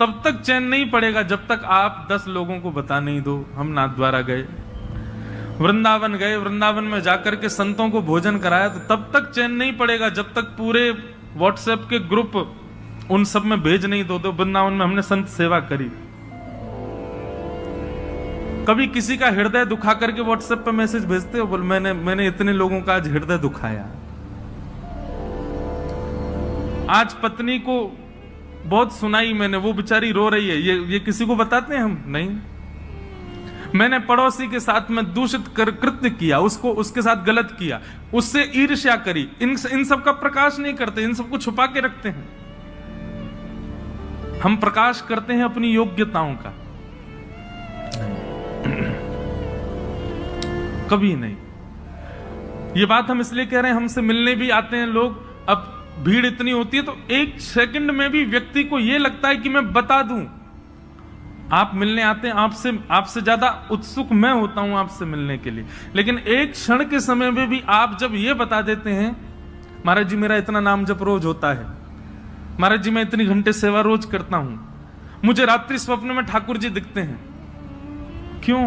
तब तक चैन नहीं पड़ेगा जब तक आप 10 लोगों को बता नहीं दो। हम नाथ द्वारा गए, वृंदावन गए, वृंदावन में जाकर के संतों को भोजन कराया, तो तब तक चैन नहीं पड़ेगा जब तक पूरे व्हाट्सएप के ग्रुप उन सब में भेज नहीं दो। वृंदावन में हमने संत सेवा करी। कभी किसी का हृदय दुखा करके व्हाट्सएप पे मैसेज भेजते हो, बोल मैंने इतने लोगों का आज हृदय दुखाया। आज पत्नी को बहुत सुनाई मैंने, वो बेचारी रो रही है, ये किसी को बताते हैं हम? नहीं। मैंने पड़ोसी के साथ में दूषित कृत्य किया, उसके साथ गलत किया, उससे ईर्ष्या करी, इन सब का प्रकाश नहीं करते, इन सबको छुपा के रखते हैं। हम प्रकाश करते हैं अपनी योग्यताओं का, कभी नहीं। ये बात हम इसलिए कह रहे हैं, हमसे मिलने भी आते हैं लोग, अब भीड़ इतनी होती है तो एक सेकंड में भी व्यक्ति को यह लगता है कि मैं बता दूं। आप मिलने आते हैं, आपसे ज्यादा उत्सुक मैं होता हूं आपसे मिलने के लिए, लेकिन एक क्षण के समय में भी आप जब ये बता देते हैं, महाराज जी मेरा इतना नाम जप रोज होता है, महाराज जी मैं इतनी घंटे सेवा रोज करता हूं, मुझे रात्रि स्वप्न में ठाकुर जी दिखते हैं। क्यों?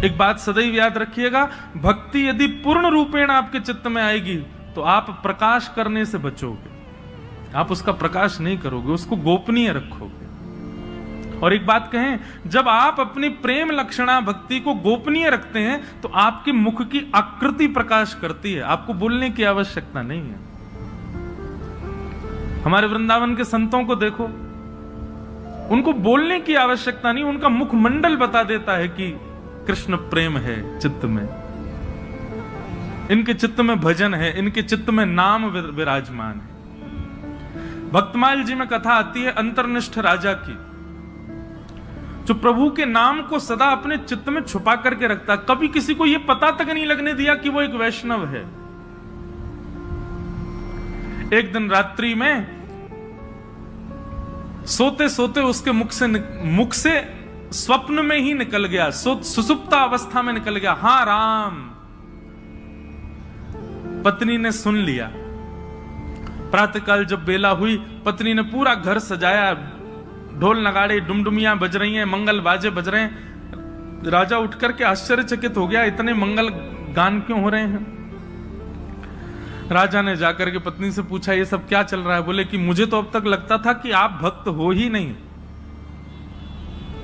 एक बात सदैव याद रखिएगा, भक्ति यदि पूर्ण रूपेण आपके चित्त में आएगी तो आप प्रकाश करने से बचोगे, आप उसका प्रकाश नहीं करोगे, उसको गोपनीय रखोगे। और एक बात कहें, जब आप अपनी प्रेम लक्षणा भक्ति को गोपनीय रखते हैं तो आपके मुख की आकृति प्रकाश करती है, आपको बोलने की आवश्यकता नहीं है। हमारे वृंदावन के संतों को देखो, उनको बोलने की आवश्यकता नहीं, उनका मुखमंडल बता देता है कि कृष्ण प्रेम है चित्त में, इनके चित्त में भजन है, इनके चित्त में नाम विराजमान है। भक्तमाल जी में कथा आती है अंतर्निष्ठ राजा की, जो प्रभु के नाम को सदा अपने चित्त में छुपा करके रखता, कभी किसी को यह पता तक नहीं लगने दिया कि वो एक वैष्णव है। एक दिन रात्रि में सोते सोते उसके मुख से स्वप्न में ही निकल गया, सुसुप्ता अवस्था में निकल गया, हाँ राम। पत्नी ने सुन लिया। प्रातःकाल जब बेला हुई, पत्नी ने पूरा घर सजाया, ढोल नगाड़े डुमडुमियां बज रही हैं, मंगल बाजे बज रहे हैं। राजा उठ करके आश्चर्यचकित हो गया, इतने मंगल गान क्यों हो रहे हैं? राजा ने जाकर के पत्नी से पूछा, ये सब क्या चल रहा है? बोले कि मुझे तो अब तक लगता था कि आप भक्त हो ही नहीं,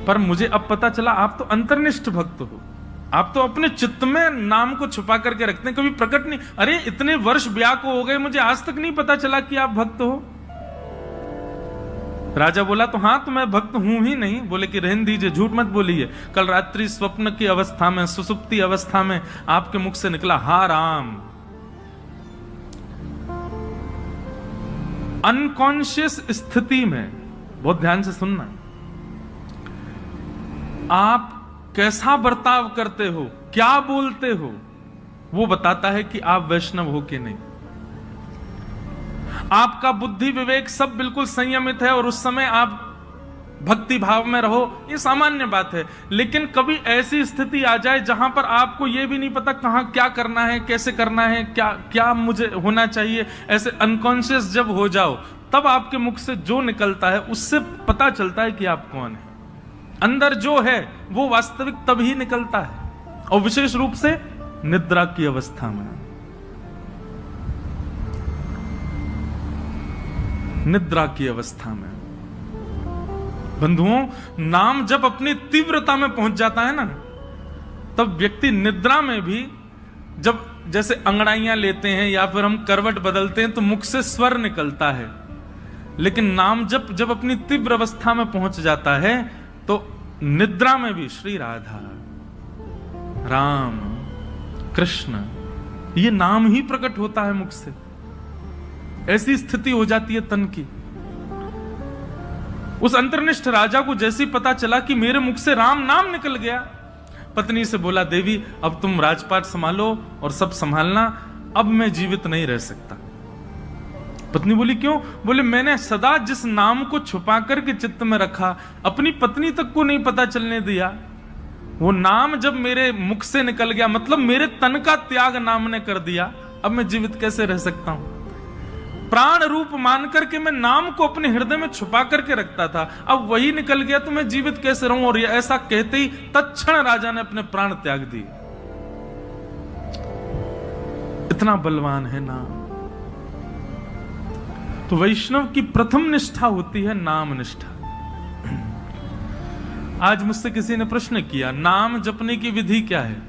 पर मुझे अब पता चला आप तो अंतर्निष्ठ भक्त हो, आप तो अपने चित्त में नाम को छुपा करके रखते हैं, कभी प्रकट नहीं। अरे इतने वर्ष ब्याह को हो गए, मुझे आज तक नहीं पता चला कि आप भक्त हो। राजा बोला, तो हाँ तो मैं भक्त हूं ही नहीं। बोले कि रहने दीजिए, झूठ मत बोलिए, कल रात्रि स्वप्न की अवस्था में, सुसुप्ति अवस्था में आपके मुख से निकला हा राम। अनकॉन्शियस स्थिति में, बहुत ध्यान से सुनना, आप कैसा बर्ताव करते हो, क्या बोलते हो, वो बताता है कि आप वैष्णव हो कि नहीं। आपका बुद्धि विवेक सब बिल्कुल संयमित है और उस समय आप भक्ति भाव में रहो, ये सामान्य बात है। लेकिन कभी ऐसी स्थिति आ जाए जहां पर आपको यह भी नहीं पता कहां क्या करना है, कैसे करना है, क्या मुझे होना चाहिए, ऐसे अनकॉन्शियस जब हो जाओ, तब आपके मुख से जो निकलता है उससे पता चलता है कि आप कौन है। अंदर जो है वो वास्तविक तभी निकलता है, और विशेष रूप से निद्रा की अवस्था में। निद्रा की अवस्था में बंधुओं, नाम जब अपनी तीव्रता में पहुंच जाता है ना, तब व्यक्ति निद्रा में भी, जब जैसे अंगड़ाइयां लेते हैं या फिर हम करवट बदलते हैं तो मुख से स्वर निकलता है, लेकिन नाम जब अपनी तीव्र अवस्था में पहुंच जाता है तो निद्रा में भी श्री राधा, राम, कृष्ण, ये नाम ही प्रकट होता है मुख से। ऐसी स्थिति हो जाती है तन की। उस अंतर्निष्ठ राजा को जैसे ही पता चला कि मेरे मुख से राम नाम निकल गया, पत्नी से बोला, देवी अब तुम राजपाट संभालो और सब संभालना, अब मैं जीवित नहीं रह सकता। पत्नी बोली, क्यों? बोले, मैंने सदा जिस नाम को छुपा करके चित्त में रखा, अपनी पत्नी तक को नहीं पता चलने दिया, वो नाम जब मेरे मुख से निकल गया, मतलब मेरे तन का त्याग नाम ने कर दिया, अब मैं जीवित कैसे रह सकता हूं? प्राण रूप मान करके मैं नाम को अपने हृदय में छुपा करके रखता था, अब वही निकल गया तो मैं जीवित कैसे रहूं। और ऐसा कहते ही तत्क्षण राजा ने अपने प्राण त्याग दिए। इतना बलवान है नाम। तो वैष्णव की प्रथम निष्ठा होती है नाम निष्ठा। आज मुझसे किसी ने प्रश्न किया, नाम जपने की विधि क्या है?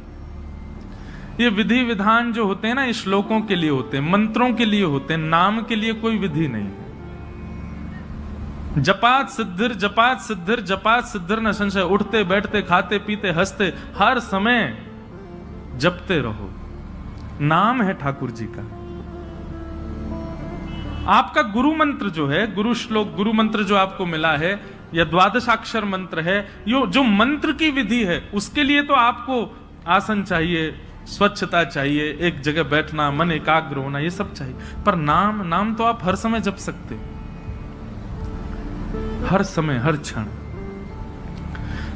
ये विधि विधान जो होते हैं ना, ये श्लोकों के लिए होते हैं, मंत्रों के लिए होते हैं, नाम के लिए कोई विधि नहीं है। जपात सिद्धिर जपात सिद्धिर जपात सिद्धिर न संशय। उठते बैठते खाते पीते हंसते हर समय जपते रहो। नाम है ठाकुर जी का। आपका गुरु मंत्र जो है, गुरु श्लोक, गुरु मंत्र जो आपको मिला है, या द्वादशाक्षर मंत्र है, यो जो मंत्र की विधि है, उसके लिए तो आपको आसन चाहिए, स्वच्छता चाहिए, एक जगह बैठना, मन एकाग्र होना, ये सब चाहिए। पर नाम तो आप हर समय जप सकते हो, हर समय हर क्षण।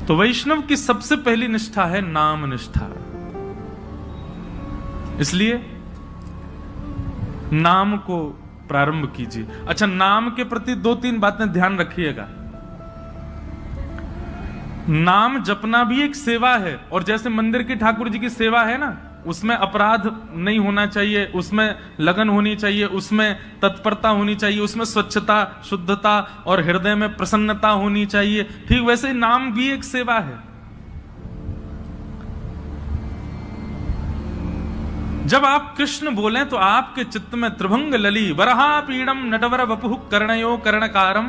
तो वैष्णव की सबसे पहली निष्ठा है नाम निष्ठा। इसलिए नाम को प्रारंभ कीजिए। अच्छा, नाम के प्रति 2-3 बातें ध्यान रखिएगा। नाम जपना भी एक सेवा है, और जैसे मंदिर की ठाकुर जी की सेवा है ना, उसमें अपराध नहीं होना चाहिए, उसमें लगन होनी चाहिए, उसमें तत्परता होनी चाहिए, उसमें स्वच्छता, शुद्धता और हृदय में प्रसन्नता होनी चाहिए। ठीक वैसे ही नाम भी एक सेवा है। जब आप कृष्ण बोलें तो आपके चित्त में त्रिभंग लली वरहा पीड़म नटवर वपुः कर्णयो कर्णकारम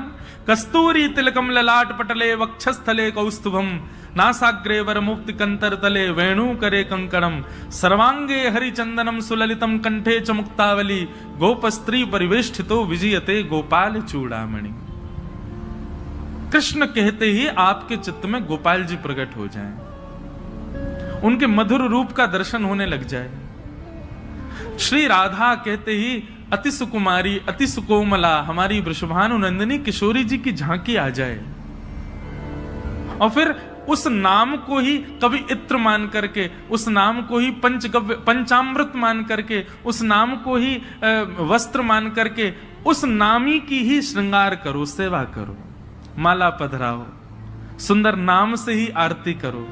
कस्तूरी तिलकम ललाट पटले वक्षस्थले कौस्तुभम नासाग्रे वर मुक्ति कंतर तले वेणु करे कंकणम सर्वांगे हरिचंदनम सुललितम कंठे च मुक्तावली गोप स्त्री परिवेष्टितो विजयते गोपाल चूड़ामणि। कृष्ण कहते ही आपके चित्त में गोपाल जी प्रकट हो जाएं, उनके मधुर रूप का दर्शन होने लग जाए। श्री राधा कहते ही अति सुकुमारी अति सुकोमला हमारी वृषभानु नंदिनी किशोरी जी की झांकी आ जाए। और फिर उस नाम को ही कभी इत्र मान करके, उस नाम को ही पंचगव्य पंचामृत मान करके, उस नाम को ही वस्त्र मान करके, उस नामी की ही श्रृंगार करो, सेवा करो, माला पधराओ, सुंदर नाम से ही आरती करो,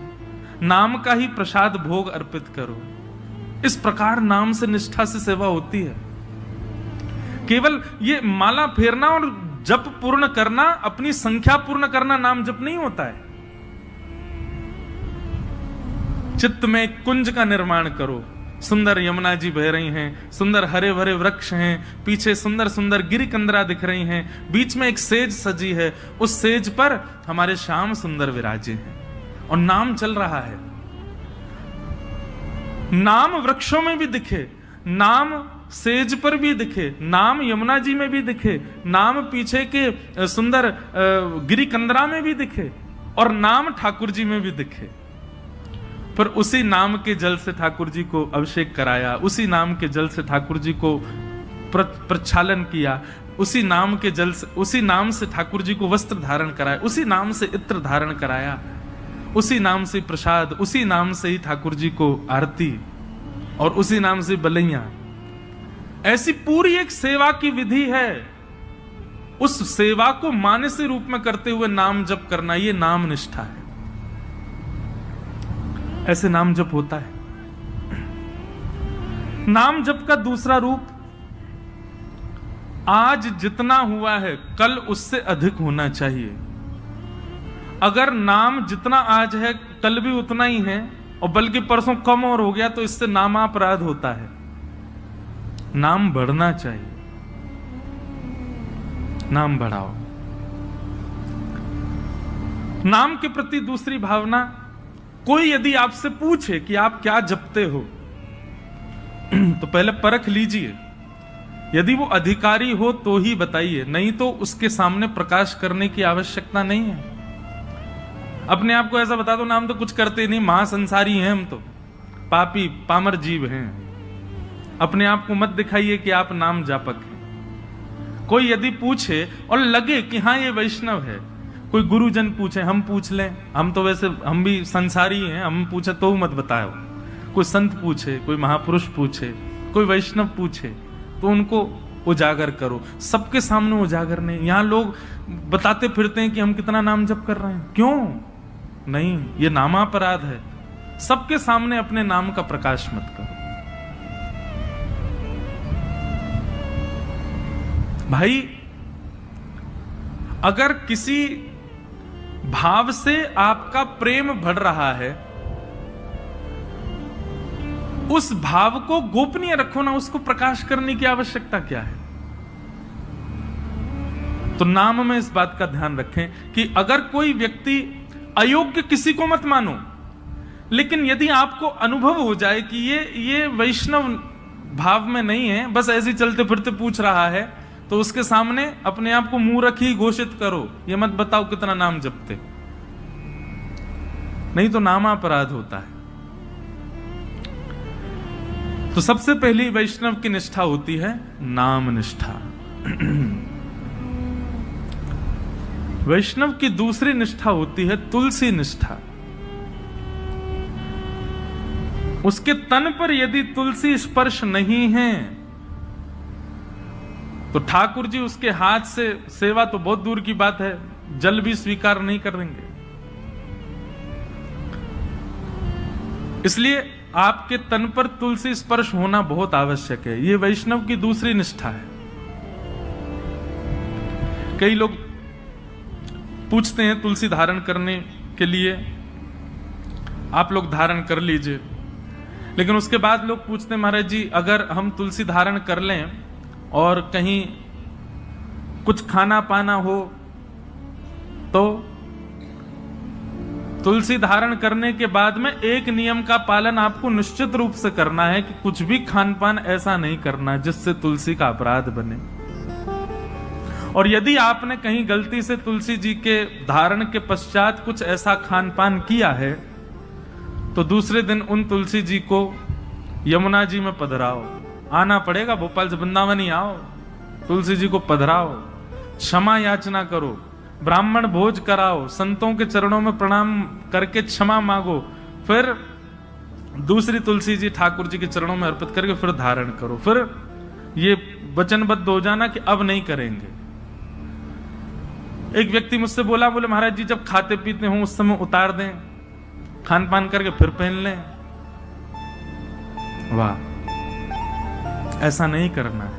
नाम का ही प्रसाद भोग अर्पित करो। इस प्रकार नाम से निष्ठा से सेवा होती है। केवल ये माला फेरना और जप पूर्ण करना, अपनी संख्या पूर्ण करना नाम जप नहीं होता है। चित्त में कुंज का निर्माण करो, सुंदर यमुना जी बह रही हैं, सुंदर हरे भरे वृक्ष हैं, पीछे सुंदर सुंदर गिरिकंदरा दिख रही हैं, बीच में एक सेज सजी है, उस सेज पर हमारे श्याम सुंदर विराजे हैं और नाम चल रहा है। नाम वृक्षों में भी दिखे, नाम सेज पर भी दिखे, नाम यमुना जी में भी दिखे, नाम पीछे के सुंदर गिरिकंदरा में भी दिखे, और नाम ठाकुर जी में भी दिखे। पर उसी नाम के जल से ठाकुर जी को अभिषेक कराया, उसी नाम के जल से ठाकुर जी को प्रक्षालन किया, उसी नाम के जल से, उसी नाम से ठाकुर जी को वस्त्र धारण कराया, उसी नाम से इत्र धारण कराया, उसी नाम से प्रसाद, उसी नाम से ही ठाकुर जी को आरती, और उसी नाम से बलैया। ऐसी पूरी एक सेवा की विधि है। उस सेवा को मानसी रूप में करते हुए नाम जप करना, ये नाम निष्ठा है। ऐसे नाम जप होता है। नाम जप का दूसरा रूप, आज जितना हुआ है कल उससे अधिक होना चाहिए। अगर नाम जितना आज है कल भी उतना ही है, और बल्कि परसों कम और हो गया, तो इससे नामापराध होता है। नाम बढ़ना चाहिए, नाम बढ़ाओ। नाम के प्रति दूसरी भावना, कोई यदि आपसे पूछे कि आप क्या जपते हो, तो पहले परख लीजिए। यदि वो अधिकारी हो तो ही बताइए, नहीं तो उसके सामने प्रकाश करने की आवश्यकता नहीं है। अपने आप को ऐसा बता दो, नाम तो कुछ करते नहीं, महासंसारी हैं हम, तो पापी पामर जीव हैं। अपने आप को मत दिखाइए कि आप नाम जापक हैं। कोई यदि पूछे और लगे कि हाँ ये वैष्णव है, कोई गुरुजन पूछे, हम पूछ लें, हम तो वैसे हम भी संसारी हैं, हम पूछे तो मत बताओ। कोई संत पूछे, कोई महापुरुष पूछे, कोई वैष्णव पूछे, तो उनको उजागर करो। सबके सामने उजागर नहीं। यहां लोग बताते फिरते हैं कि हम कितना नाम जप कर रहे हैं, क्यों नहीं? ये नामापराध है। सबके सामने अपने नाम का प्रकाश मत करो। भाई, अगर किसी भाव से आपका प्रेम बढ़ रहा है, उस भाव को गोपनीय रखो ना, उसको प्रकाश करने की आवश्यकता क्या है? तो नाम में इस बात का ध्यान रखें कि अगर कोई व्यक्ति अयोग्य, किसी को मत मानो, लेकिन यदि आपको अनुभव हो जाए कि ये वैष्णव भाव में नहीं है, बस ऐसे ही चलते फिरते पूछ रहा है, तो उसके सामने अपने आप को मूर्ख ही घोषित करो। ये मत बताओ कितना नाम जपते, नहीं तो नामापराध होता है। तो सबसे पहली वैष्णव की निष्ठा होती है नाम निष्ठा। वैष्णव की दूसरी निष्ठा होती है तुलसी निष्ठा। उसके तन पर यदि तुलसी स्पर्श नहीं है तो ठाकुर जी उसके हाथ से सेवा तो बहुत दूर की बात है, जल भी स्वीकार नहीं करेंगे। इसलिए आपके तन पर तुलसी स्पर्श होना बहुत आवश्यक है। यह वैष्णव की दूसरी निष्ठा है। कई लोग पूछते हैं तुलसी धारण करने के लिए, आप लोग धारण कर लीजिए, लेकिन उसके बाद लोग पूछते हैं महाराज जी अगर हम तुलसी धारण कर लें और कहीं कुछ खाना पाना हो तो? तुलसी धारण करने के बाद में एक नियम का पालन आपको निश्चित रूप से करना है कि कुछ भी खान पान ऐसा नहीं करना जिससे तुलसी का अपराध बने। और यदि आपने कहीं गलती से तुलसी जी के धारण के पश्चात कुछ ऐसा खान पान किया है तो दूसरे दिन उन तुलसी जी को यमुना जी में पधराओ। आना पड़ेगा, भोपाल से वृंदावन ही आओ, तुलसी जी को पधराओ, क्षमा याचना करो, ब्राह्मण भोज कराओ, संतों के चरणों में प्रणाम करके क्षमा मांगो, फिर दूसरी तुलसी जी ठाकुर जी के चरणों में अर्पित करके फिर धारण करो। फिर ये वचनबद्ध हो जाना कि अब नहीं करेंगे। एक व्यक्ति मुझसे बोला, बोले महाराज जी जब खाते पीते हो उस समय उतार दें, खान पान करके फिर पहन लें। वाह, ऐसा नहीं करना है।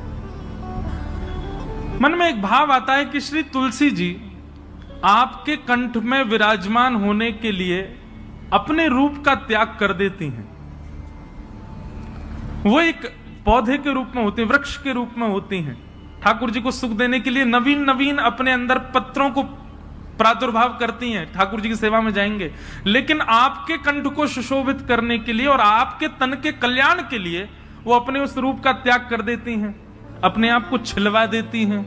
मन में एक भाव आता है कि श्री तुलसी जी आपके कंठ में विराजमान होने के लिए अपने रूप का त्याग कर देती हैं। वो एक पौधे के रूप में होती हैं, वृक्ष के रूप में होती हैं। ठाकुर जी को सुख देने के लिए नवीन नवीन अपने अंदर पत्रों को प्रादुर्भाव करती हैं, ठाकुर जी की सेवा में जाएंगे। लेकिन आपके कंठ को सुशोभित करने के लिए और आपके तन के कल्याण के लिए वो अपने उस रूप का त्याग कर देती हैं, अपने आप को छिलवा देती हैं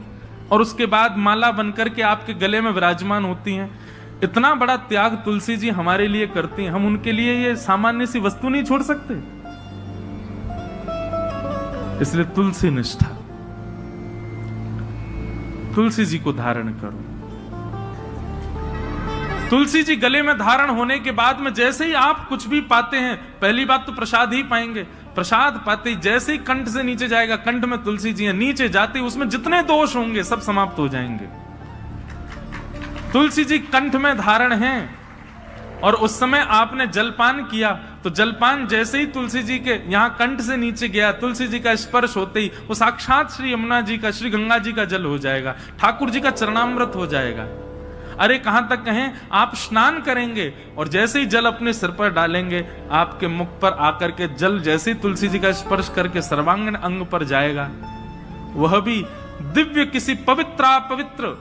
और उसके बाद माला बनकर के आपके गले में विराजमान होती हैं। इतना बड़ा त्याग तुलसी जी हमारे लिए करती हैं, हम उनके लिए ये सामान्य सी वस्तु नहीं छोड़ सकते। इसलिए तुलसी निष्ठा, तुलसी जी को धारण करो। तुलसी जी गले में धारण होने के बाद में जैसे ही आप कुछ भी पाते हैं, पहली बात तो प्रसाद ही पाएंगे। प्रसाद पाते ही जैसे ही कंठ से नीचे जाएगा, कंठ में तुलसी जी है, नीचे जाते ही उसमें जितने दोष होंगे सब समाप्त हो जाएंगे। तुलसी जी कंठ में धारण हैं और उस समय आपने जलपान किया तो जलपान जैसे ही तुलसी जी के यहां कंठ से नीचे गया, तुलसी जी का स्पर्श होते ही वो साक्षात श्री यमुना जी का, श्री गंगा जी का जल हो जाएगा, ठाकुर जी का चरणामृत हो जाएगा। अरे कहां तक कहें, आप स्नान करेंगे और जैसे ही जल अपने सिर पर डालेंगे, आपके मुख पर आकर के जल जैसे ही तुलसी जी का स्पर्श करके सर्वांगीण अंग पर जाएगा, वह भी दिव्य किसी पवित्र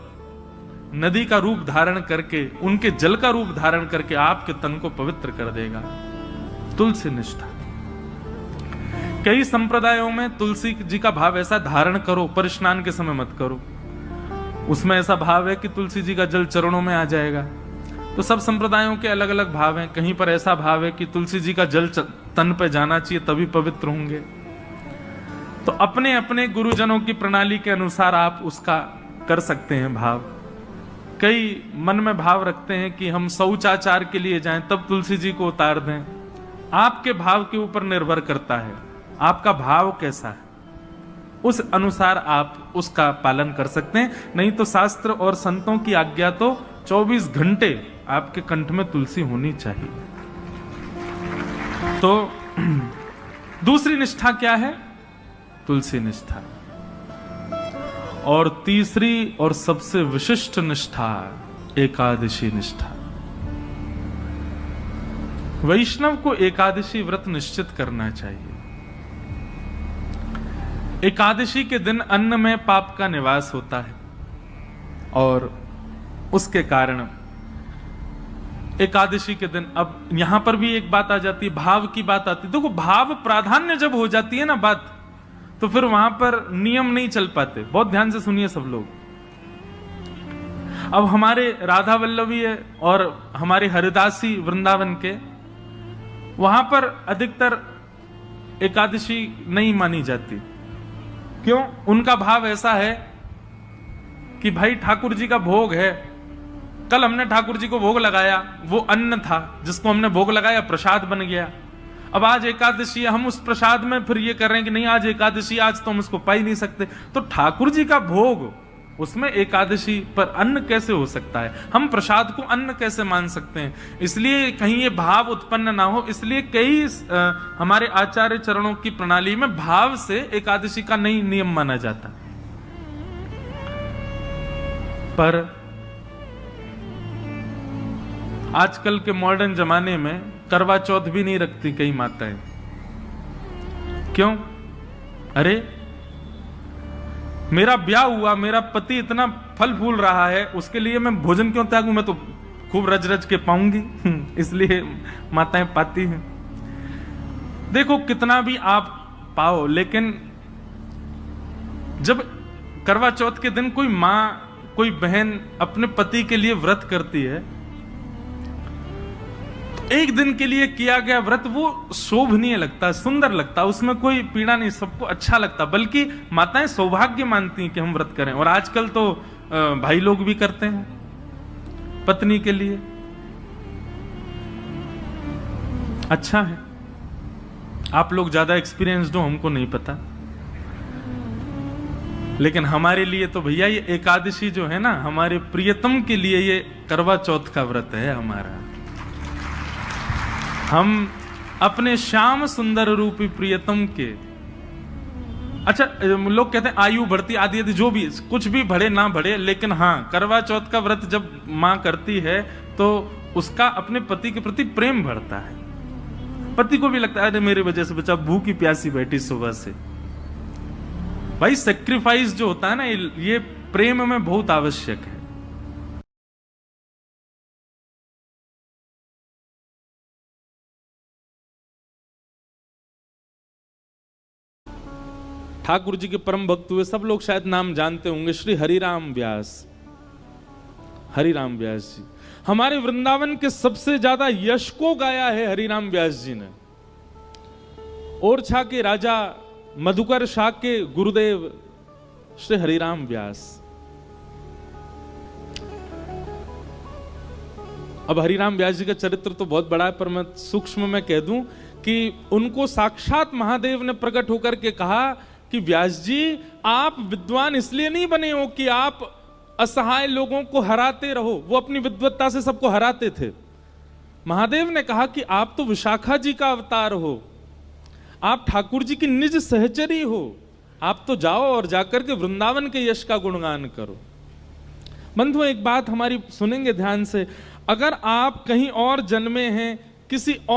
नदी का रूप धारण करके, उनके जल का रूप धारण करके आपके तन को पवित्र कर देगा। तुलसी निष्ठा। कई संप्रदायों में तुलसी जी का भाव ऐसा धारण करो पर स्नान के समय मत करो। उसमें ऐसा भाव है कि तुलसी जी का जल चरणों में आ जाएगा। तो सब संप्रदायों के अलग अलग भाव हैं। कहीं पर ऐसा भाव है कि तुलसी जी का जल तन पे जाना चाहिए तभी पवित्र होंगे। तो अपने अपने गुरुजनों की प्रणाली के अनुसार आप उसका कर सकते हैं भाव। कई मन में भाव रखते हैं कि हम शौचाचार के लिए जाएं तब तुलसी जी को उतार दें। आपके भाव के ऊपर निर्भर करता है, आपका भाव कैसा है उस अनुसार आप उसका पालन कर सकते हैं। नहीं तो शास्त्र और संतों की आज्ञा तो 24 घंटे आपके कंठ में तुलसी होनी चाहिए। तो दूसरी निष्ठा क्या है? तुलसी निष्ठा। और तीसरी और सबसे विशिष्ट निष्ठा एकादशी निष्ठा। वैष्णव को एकादशी व्रत निश्चित करना चाहिए। एकादशी के दिन अन्न में पाप का निवास होता है और उसके कारण एकादशी के दिन, अब यहां पर भी एक बात आ जाती है, भाव की बात आती है। देखो, भाव प्राधान्य जब हो जाती है ना बात, तो फिर वहां पर नियम नहीं चल पाते। बहुत ध्यान से सुनिए सब लोग। अब हमारे राधा वल्लभी है और हमारे हरिदासी वृंदावन के, वहां पर अधिकतर एकादशी नहीं मानी जाती। क्यों? उनका भाव ऐसा है कि भाई ठाकुर जी का भोग है, कल हमने ठाकुर जी को भोग लगाया, वो अन्न था जिसको हमने भोग लगाया, प्रसाद बन गया। अब आज एकादशी है, हम उस प्रसाद में फिर ये कर रहे हैं कि नहीं आज एकादशी, आज तो हम उसको पा ही नहीं सकते। तो ठाकुर जी का भोग, उसमें एकादशी पर अन्न कैसे हो सकता है? हम प्रसाद को अन्न कैसे मान सकते हैं? इसलिए कहीं ये भाव उत्पन्न ना हो, इसलिए कई हमारे आचार्य चरणों की प्रणाली में भाव से एकादशी का नहीं नियम माना जाता। पर आजकल के मॉडर्न जमाने में करवा चौथ भी नहीं रखती कई माताएं। क्यों? अरे मेरा ब्याह हुआ, मेरा पति इतना फल फूल रहा है, उसके लिए मैं भोजन क्यों त्यागूं? मैं तो खूब रज रज के पाऊंगी। इसलिए माताएं पाती हैं। देखो, कितना भी आप पाओ, लेकिन जब करवा चौथ के दिन कोई मां, कोई बहन अपने पति के लिए व्रत करती है, एक दिन के लिए किया गया व्रत वो शोभनीय लगता है, सुंदर लगता है, उसमें कोई पीड़ा नहीं, सबको अच्छा लगता। बल्कि माताएं सौभाग्य मानती हैं कि हम व्रत करें। और आजकल तो भाई लोग भी करते हैं पत्नी के लिए। अच्छा है, आप लोग ज्यादा एक्सपीरियंस्ड हो, हमको नहीं पता। लेकिन हमारे लिए तो भैया ये एकादशी जो है ना, हमारे प्रियतम के लिए ये करवा चौथ का व्रत है हमारा। हम अपने श्याम सुंदर रूपी प्रियतम के, अच्छा लोग कहते हैं आयु बढ़ती आदि आदि, जो भी कुछ भी बढ़े ना बढ़े, लेकिन हाँ, करवा चौथ का व्रत जब मां करती है तो उसका अपने पति के प्रति प्रेम बढ़ता है। पति को भी लगता है अरे मेरे वजह से बच्चा भूखी प्यासी बैठी सुबह से। भाई सेक्रीफाइस जो होता है ना, ये प्रेम में बहुत आवश्यक है। ठाकुर जी के परम भक्त हुए, सब लोग शायद नाम जानते होंगे, श्री हरिराम व्यास। हरिराम व्यास जी हमारे वृंदावन के सबसे ज्यादा यश को गाया है हरिराम व्यास जी ने। ओरछा के राजा मधुकर शाह के गुरुदेव श्री हरिराम व्यास। अब हरिराम व्यास जी का चरित्र तो बहुत बड़ा है, पर मैं सूक्ष्म में कह दूं कि उनको साक्षात महादेव ने प्रकट होकर के कहा कि व्यास जी आप विद्वान इसलिए नहीं बने हो कि आप असहाय लोगों को हराते रहो। वो अपनी विद्वत्ता से सबको हराते थे। महादेव ने कहा कि आप तो विशाखा जी का अवतार हो, आप ठाकुर जी की निज सहचरी हो, आप तो जाओ और जाकर के वृंदावन के यश का गुणगान करो। बंधुओं, एक बात हमारी सुनेंगे ध्यान से, अगर आप कहीं और जन्मे हैं, किसी और